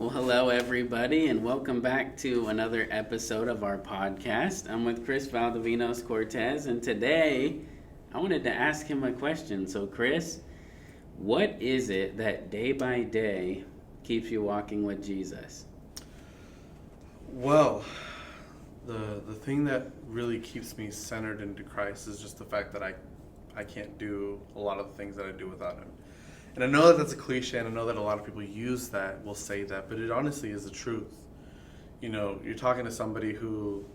Well, hello, everybody, and welcome back to another episode of our podcast. I'm with Chris Valdivinos Cortez, and today I wanted to ask him a question. So, Chris, what is it that day by day keeps you walking with Jesus? Well, the thing that really keeps me centered into Christ is just the fact that I can't do a lot of the things that I do without him. And I know that that's a cliche, and I know that a lot of people use that, will say that, but it honestly is the truth. You know, you're talking to somebody who,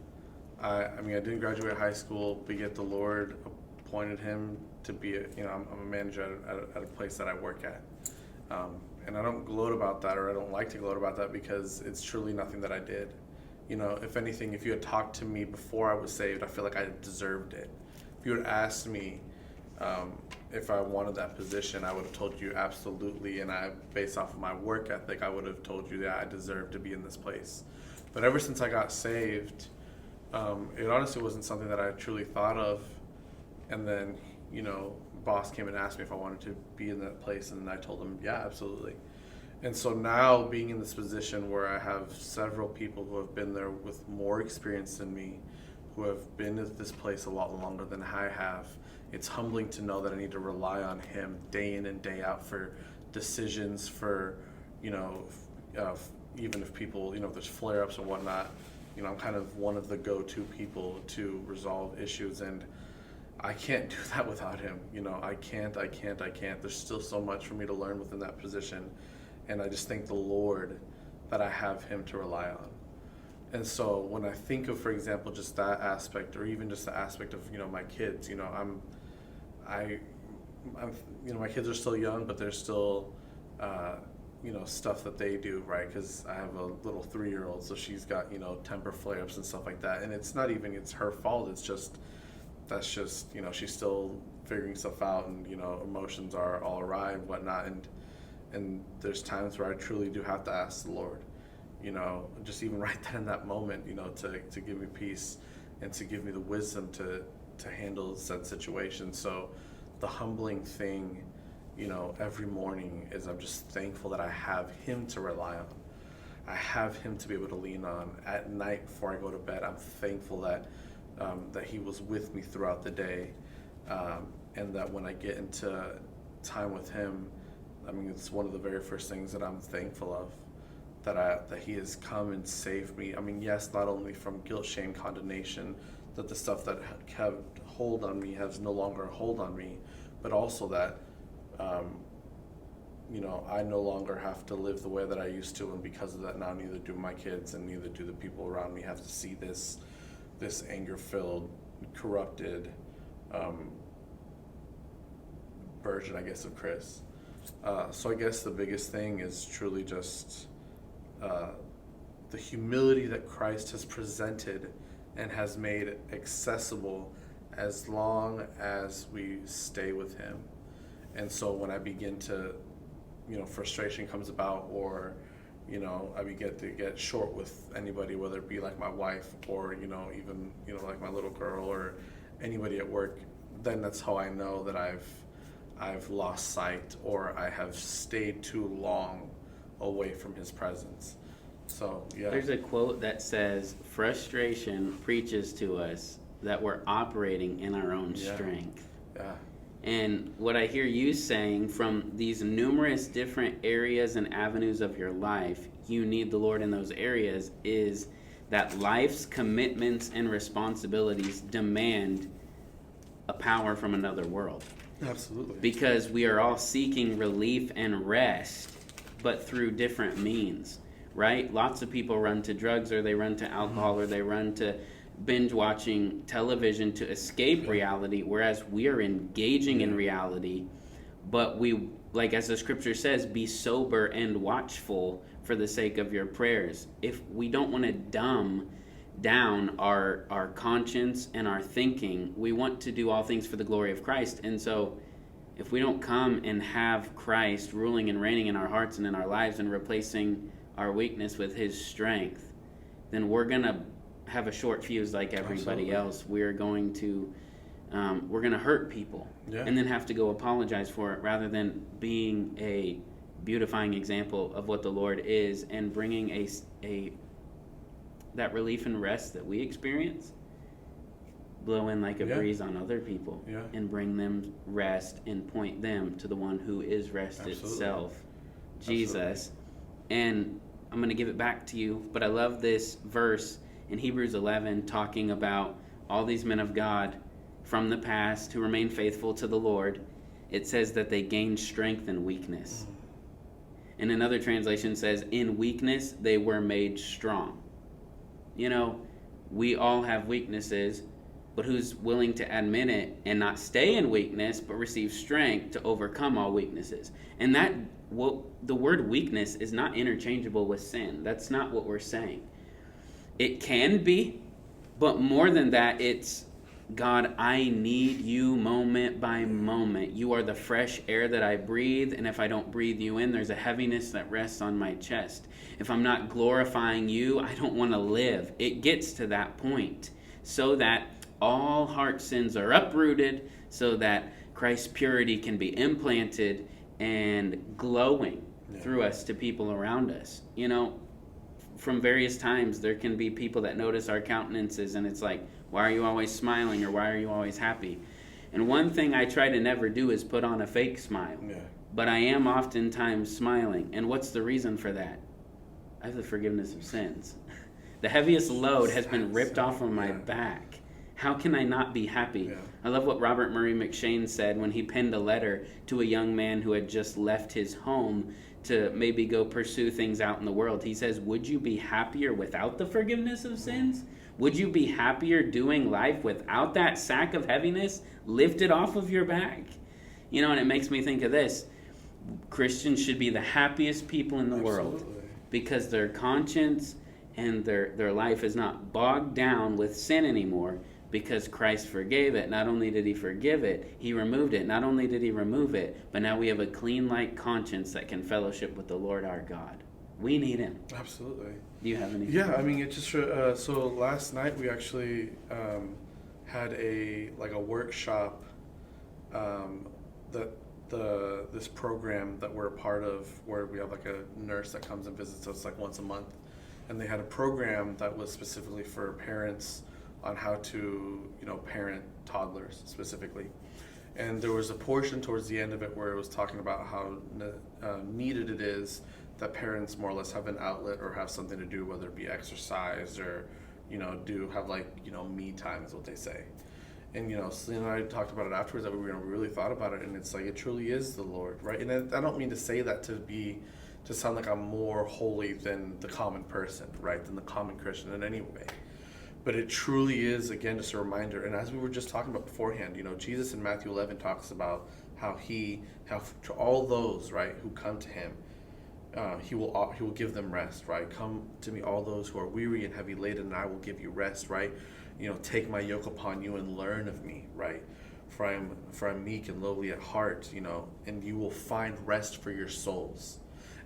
I didn't graduate high school, but yet the Lord appointed him to be, I'm a manager at a place that I work at. And I don't gloat about that, or I don't like to gloat about that, because it's truly nothing that I did. You know, if anything, if you had talked to me before I was saved, I feel like I deserved it. If you had asked me if I wanted that position, I would have told you absolutely, and based off of my work ethic, I would have told you that I deserved to be in this place. But ever since I got saved, it honestly wasn't something that I truly thought of. And then, boss came and asked me if I wanted to be in that place, and I told him, yeah, absolutely. And so now, being in this position where I have several people who have been there with more experience than me, who have been at this place a lot longer than I have, it's humbling to know that I need to rely on him day in and day out for decisions, for, even if people, if there's flare-ups and whatnot, I'm kind of one of the go-to people to resolve issues, and I can't do that without him. I can't. There's still so much for me to learn within that position, and I just thank the Lord that I have him to rely on. And so when I think of, for example, just that aspect, or even just the aspect of, my kids, my kids are still young, but there's still, stuff that they do, right? Because I have a little 3-year-old, so she's got, temper flare-ups and stuff like that. And it's not even, it's her fault. That's just, she's still figuring stuff out, and, emotions are all awry and whatnot. And there's times where I truly do have to ask the Lord, just even right then in that moment, to give me peace and to give me the wisdom to handle said situation. So the humbling thing, every morning is I'm just thankful that I have him to rely on. I have him to be able to lean on. At night before I go to bed, I'm thankful that he was with me throughout the day, and that when I get into time with him, it's one of the very first things that I'm thankful of, that he has come and saved me. Yes, not only from guilt, shame, condemnation, that the stuff that had hold on me has no longer a hold on me, but also that I no longer have to live the way that I used to, and because of that now neither do my kids and neither do the people around me have to see this anger-filled, corrupted version, I guess, of Chris. So I guess the biggest thing is truly just the humility that Christ has presented and has made accessible as long as we stay with him. And so when I begin to, frustration comes about, or, I begin to get short with anybody, whether it be like my wife or, even, like my little girl or anybody at work, then that's how I know that I've lost sight, or I have stayed too long away from his presence. So, yeah. There's a quote that says, frustration preaches to us that we're operating in our own strength. Yeah. And what I hear you saying, from these numerous different areas and avenues of your life, you need the Lord in those areas, is that life's commitments and responsibilities demand a power from another world. Absolutely. Because we are all seeking relief and rest, but through different means, right? Lots of people run to drugs, or they run to alcohol, or they run to binge watching television to escape reality, whereas we are engaging in reality. But we, like as the scripture says, be sober and watchful for the sake of your prayers. If we don't want to dumb down our conscience and our thinking, we want to do all things for the glory of Christ. And so if we don't come and have Christ ruling and reigning in our hearts and in our lives, and replacing our weakness with his strength, then we're going to have a short fuse like everybody else. We're going to hurt people, and then have to go apologize for it, rather than being a beautifying example of what the Lord is, and bringing a that relief and rest that we experience, blow in like a breeze on other people, and bring them rest and point them to the one who is rest itself, Jesus. And I'm going to give it back to you, but I love this verse in Hebrews 11 talking about all these men of God from the past who remain faithful to the Lord. It says that they gained strength in weakness. And another translation says, in weakness they were made strong. You know, we all have weaknesses, but who's willing to admit it and not stay in weakness, but receive strength to overcome all weaknesses? And that, the word weakness is not interchangeable with sin. That's not what we're saying. It can be, but more than that, it's, God, I need you moment by moment. You are the fresh air that I breathe, and if I don't breathe you in, there's a heaviness that rests on my chest. If I'm not glorifying you, I don't want to live. It gets to that point, so that all heart sins are uprooted, so that Christ's purity can be implanted and glowing through us to people around us. You know, from various times, there can be people that notice our countenances, and it's like, why are you always smiling, or why are you always happy? And one thing I try to never do is put on a fake smile. But I am oftentimes smiling. And what's the reason for that? I have the forgiveness of sins. The heaviest load has been ripped off of my back. How can I not be happy? I love what Robert Murray McShane said when he penned a letter to a young man who had just left his home to maybe go pursue things out in the world. He says, would you be happier without the forgiveness of sins? Would you be happier doing life without that sack of heaviness lifted off of your back? You know, and it makes me think of this. Christians should be the happiest people in the world, because their conscience and their life is not bogged down with sin anymore, because Christ forgave it. Not only did he forgive it, he removed it. Not only did he remove it, but now we have a clean, light conscience that can fellowship with the Lord our God. We need him. Absolutely. Do you have any? Yeah, I mean, it just so last night we actually had a workshop that this program that we're a part of, where we have like a nurse that comes and visits us like once a month, and they had a program that was specifically for parents on how to, you know, parent toddlers specifically. And there was a portion towards the end of it where it was talking about how needed it is that parents more or less have an outlet or have something to do, whether it be exercise or, you know, have like, you know, me time is what they say. And, you know, Selena and I talked about it afterwards, that we really thought about it, and it's like, it truly is the Lord, right? And I don't mean to say that to sound like I'm more holy than the common person, right? Than the common Christian in any way. But it truly is, again, just a reminder. And as we were just talking about beforehand, you know, Jesus in Matthew 11 talks about how to all those, right, who come to him, he will give them rest, right? Come to me, all those who are weary and heavy laden, and I will give you rest, right? You know, take my yoke upon you and learn of me, right? For I am meek and lowly at heart, you know, and you will find rest for your souls.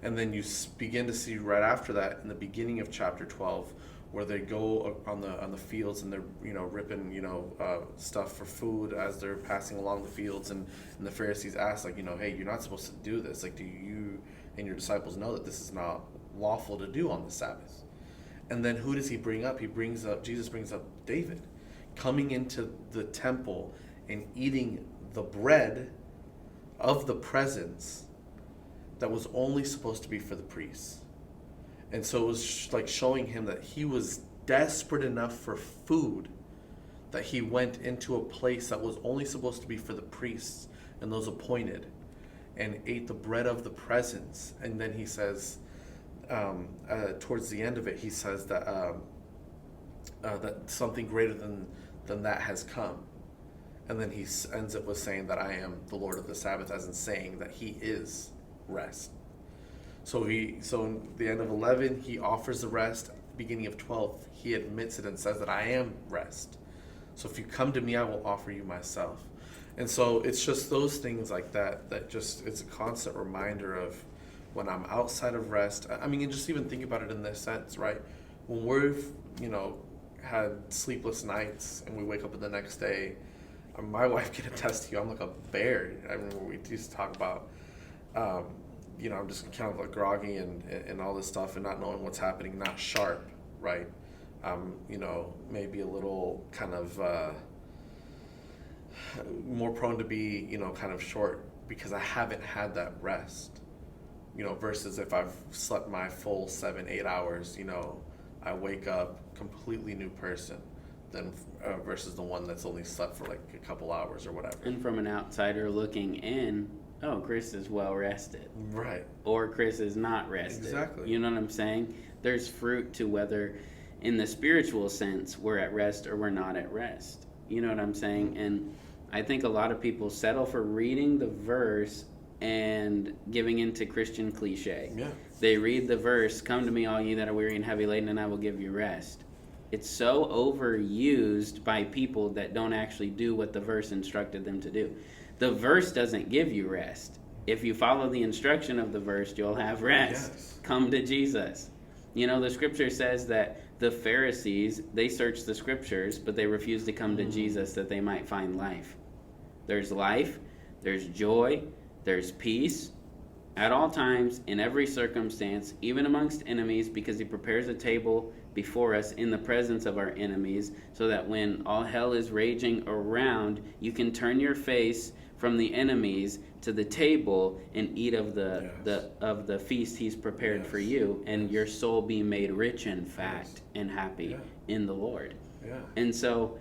And then you begin to see right after that, in the beginning of chapter 12, where they go on the fields and they're, you know, ripping, you know, stuff for food as they're passing along the fields, and the Pharisees ask, like, you know, hey, you're not supposed to do this. Like, do you and your disciples know that this is not lawful to do on the Sabbath? And then who does he bring up? Jesus brings up David coming into the temple and eating the bread of the presence that was only supposed to be for the priests. And so it was like showing him that he was desperate enough for food that he went into a place that was only supposed to be for the priests and those appointed, and ate the bread of the presence. And then he says, towards the end of it, he says that that something greater than that has come. And then he ends it with saying that I am the Lord of the Sabbath, as in saying that he is rest. So in the end of 11, he offers the rest. Beginning of 12, he admits it and says that I am rest. So if you come to me, I will offer you myself. And so it's just those things like that just, it's a constant reminder of when I'm outside of rest. I mean, and just even think about it in this sense, right? When we've, you know, had sleepless nights and we wake up the next day, my wife can attest to you, I'm like a bear. I remember we used to talk about, I'm just kind of like groggy and all this stuff and not knowing what's happening, not sharp, right? Maybe a little kind of more prone to be, kind of short because I haven't had that rest, versus if I've slept my full 7-8 hours, I wake up completely new person than versus the one that's only slept for like a couple hours or whatever. And from an outsider looking in, oh, Chris is well rested. Right. Or Chris is not rested. Exactly. You know what I'm saying? There's fruit to whether, in the spiritual sense, we're at rest or we're not at rest. You know what I'm saying? And I think a lot of people settle for reading the verse and giving into Christian cliche. Yeah. They read the verse, "Come to me, all you that are weary and heavy laden, and I will give you rest." It's so overused by people that don't actually do what the verse instructed them to do. The verse doesn't give you rest. If you follow the instruction of the verse, you'll have rest. Yes. Come to Jesus. The scripture says that the Pharisees, they searched the scriptures, but they refused to come to Jesus that they might find life. There's life, there's joy, there's peace at all times, in every circumstance, even amongst enemies, because he prepares a table before us in the presence of our enemies, so that when all hell is raging around, you can turn your face from the enemies to the table and eat of the feast he's prepared for you, and your soul be made rich and fat and happy in the Lord. Yeah. And so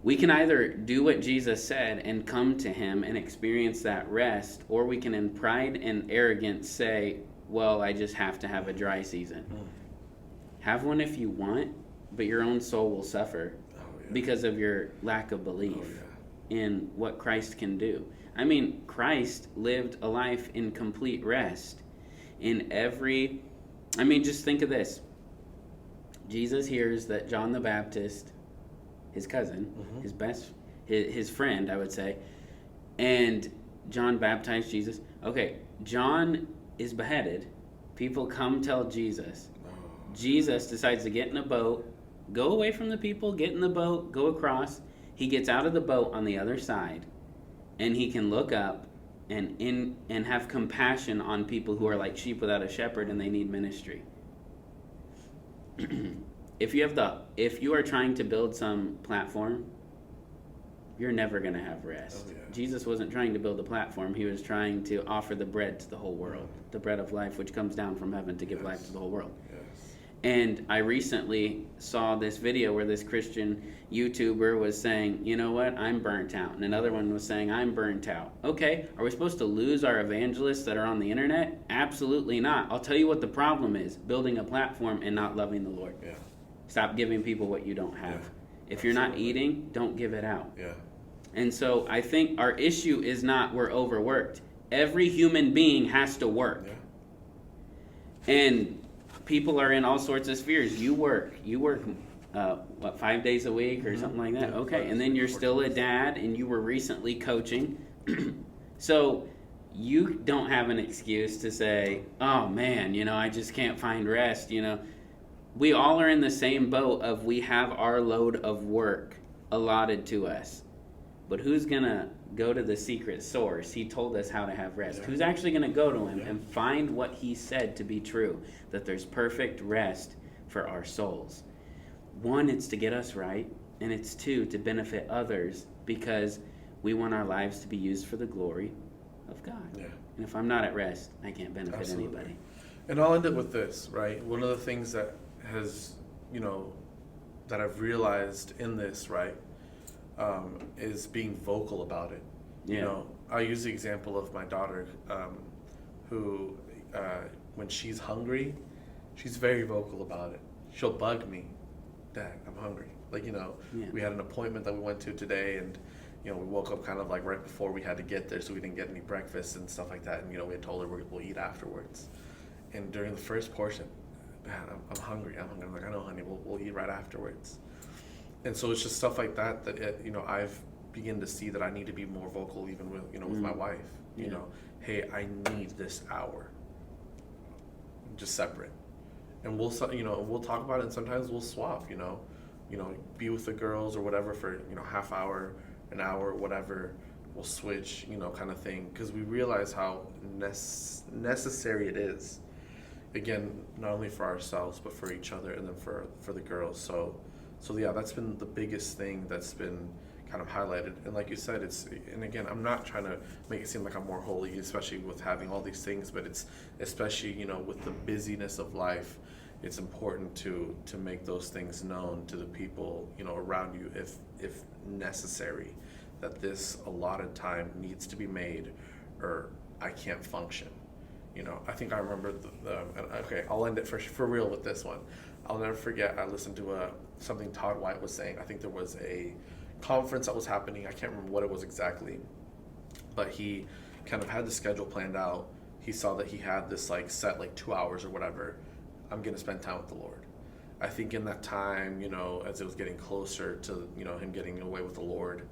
we can either do what Jesus said and come to him and experience that rest, or we can in pride and arrogance say, well, I just have to have a dry season. Have one if you want, but your own soul will suffer because of your lack of belief in what Christ can do. I mean, Christ lived a life in complete rest in every... just think of this. Jesus hears that John the Baptist, his cousin, his friend, I would say, and John baptized Jesus. Okay, John is beheaded. People come tell Jesus. Jesus decides to get in a boat, go away from the people, get in the boat, go across. He gets out of the boat on the other side, and he can look up and have compassion on people who are like sheep without a shepherd and they need ministry. If you are trying to build some platform, you're never going to have rest. Jesus wasn't trying to build a platform. He was trying to offer the bread to the whole world, the bread of life, which comes down from heaven to give life to the whole world. And I recently saw this video where this Christian YouTuber was saying, you know what, I'm burnt out. And another one was saying, I'm burnt out. Okay, are we supposed to lose our evangelists that are on the internet? Absolutely not. I'll tell you what the problem is, building a platform and not loving the Lord. Yeah. Stop giving people what you don't have. If you're not eating, don't give it out. Yeah. And so I think our issue is not we're overworked. Every human being has to work. Yeah. And people are in all sorts of spheres. You work 5 days a week or something like that? Yeah, okay, and then you're still a dad and you were recently coaching. So you don't have an excuse to say, oh man, I just can't find rest. We all are in the same boat of we have our load of work allotted to us. But who's going to go to the secret source? He told us how to have rest. Who's actually going to go to him and find what he said to be true? That there's perfect rest for our souls. One, it's to get us right. And it's two, to benefit others, because we want our lives to be used for the glory of God. Yeah. And if I'm not at rest, I can't benefit anybody. And I'll end it with this, right? One of the things that has, that I've realized in this, right, is being vocal about it. Yeah. I'll use the example of my daughter, who, when she's hungry, she's very vocal about it. She'll bug me, Dad, I'm hungry. We had an appointment that we went to today, and we woke up kind of like right before we had to get there, so we didn't get any breakfast and stuff like that. And we had told her we'll eat afterwards. And during the first portion, man, I'm hungry. I'm like, I know, honey, we'll eat right afterwards. And so it's just stuff like that I've begun to see that I need to be more vocal, even with with my wife. Hey, I need this hour. Just separate, and we'll talk about it. And sometimes we'll swap. Be with the girls or whatever for half hour, an hour, whatever. we'll switch, kind of thing, because we realize how necessary it is. Again, not only for ourselves but for each other, and then for the girls. So yeah, that's been the biggest thing that's been kind of highlighted. And like you said, and again, I'm not trying to make it seem like I'm more holy, especially with having all these things, but it's especially, with the busyness of life, it's important to make those things known to the people, around you, if necessary, that this allotted time needs to be made, or I can't function. I think I remember okay, I'll end it for real with this one. I'll never forget, I listened to something Todd White was saying. I think there was a conference that was happening. I can't remember what it was exactly, but he kind of had the schedule planned out. He saw that he had this set 2 hours or whatever. I'm going to spend time with the Lord. I think in that time, as it was getting closer to, him getting away with the Lord,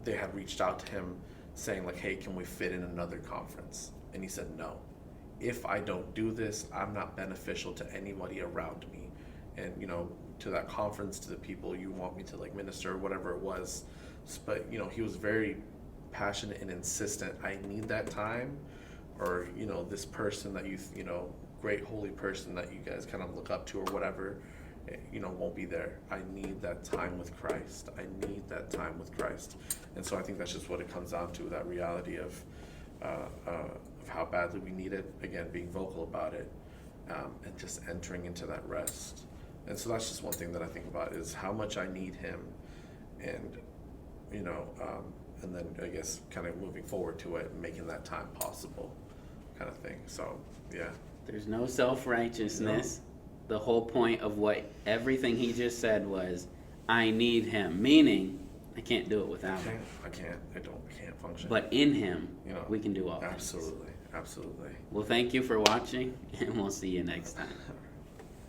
they had reached out to him saying hey, can we fit in another conference? And he said, no. If I don't do this, I'm not beneficial to anybody around me. And, to that conference, to the people you want me to minister, whatever it was. But, he was very passionate and insistent. I need that time, or, this person that great holy person that you guys kind of look up to or whatever, won't be there. I need that time with Christ. I need that time with Christ. And so I think that's just what it comes down to, that reality of how badly we need it, again, being vocal about it, and just entering into that rest. And so that's just one thing that I think about, is how much I need him, and and then I guess kind of moving forward to it, making that time possible, kind of thing. So yeah, There's no self-righteousness. The whole point of everything he just said was, I need him, meaning I can't do it without him. I can't function. But in him, we can do all things. Absolutely. Well, thank you for watching, and we'll see you next time.